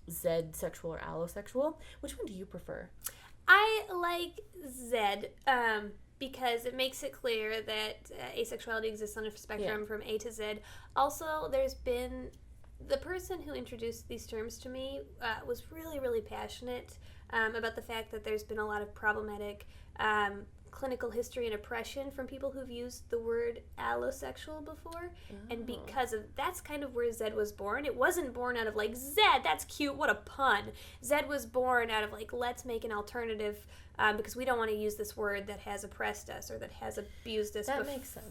Zed sexual or allosexual. Which one do you prefer? I like Zed because it makes it clear that asexuality exists on a spectrum from A to Z. Also, there's been the person who introduced these terms to me was really, really passionate about the fact that there's been a lot of problematic clinical history and oppression from people who've used the word allosexual before. And because of that's kind of where Zed was born. It wasn't born out of like, Zed, that's cute, what a pun. Zed was born out of like, let's make an alternative because we don't want to use this word that has oppressed us or that has abused us before. That makes sense.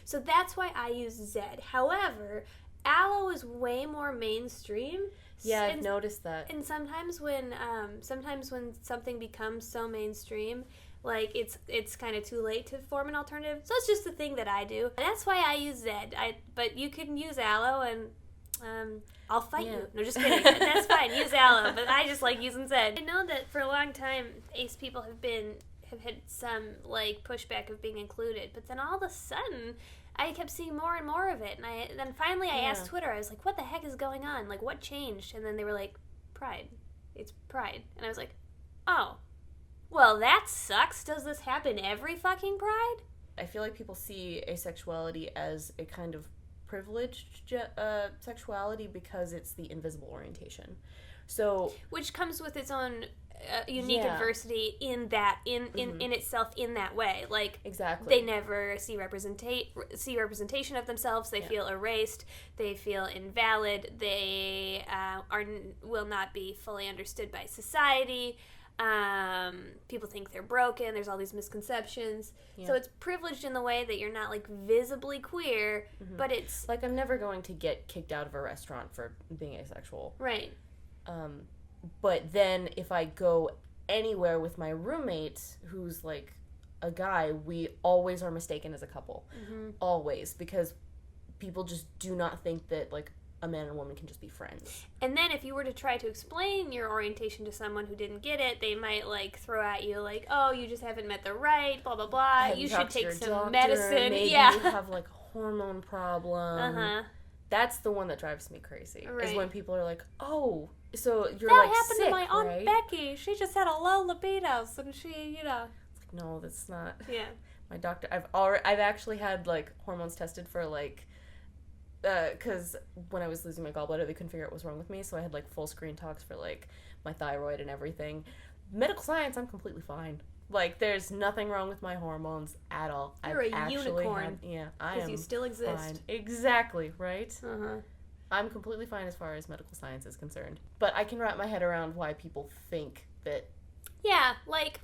So that's why I use Zed. However, allo is way more mainstream. Yeah, I've noticed that. And sometimes when something becomes so mainstream, like it's kind of too late to form an alternative. So it's just the thing that I do. That's why I use Zed. But you can use allo, and I'll fight you. No, just kidding. That's fine. Use allo, but I just like using Zed. I know that for a long time, ace people have had some like pushback of being included, but then all of a sudden, I kept seeing more and more of it, and then finally I asked Twitter. I was like, "What the heck is going on? Like, what changed?" And then they were like, "Pride. It's Pride." And I was like, "Oh, well, that sucks. Does this happen every fucking Pride?" I feel like people see asexuality as a kind of privileged sexuality because it's the invisible orientation. So, which comes with its own unique adversity in itself in that way. Like, exactly, they never see representation of themselves. They feel erased. They feel invalid. They will not be fully understood by society. People think they're broken. There's all these misconceptions. So it's privileged in the way that you're not like visibly queer, but it's like, I'm never going to get kicked out of a restaurant for being asexual. Right. But then if I go anywhere with my roommate who's like a guy, we always are mistaken as a couple. Always, because people just do not think that like a man and a woman can just be friends. And then if you were to try to explain your orientation to someone who didn't get it, they might like throw at you like, "Oh, you just haven't met the right, blah blah blah. You should take some medicine." Maybe you have like a hormone problem. That's the one that drives me crazy. Right. Is when people are like, "Oh, so you're that like happened sick, to my Aunt right? Becky. She just had a low libido, and she, It's like, no, that's not. Yeah. My doctor. I've actually had like hormones tested for like, because when I was losing my gallbladder, they couldn't figure out what was wrong with me, so I had like full screen talks for like my thyroid and everything. Medical science, I'm completely fine. Like, there's nothing wrong with my hormones at all. You're a unicorn. I am. Because you still exist. Fine. Exactly, right? I'm completely fine as far as medical science is concerned. But I can wrap my head around why people think that... Yeah, like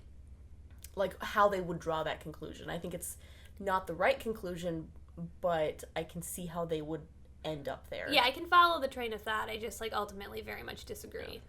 how they would draw that conclusion. I think it's not the right conclusion, but I can see how they would end up there. Yeah, I can follow the train of thought. I just, like, ultimately very much disagree.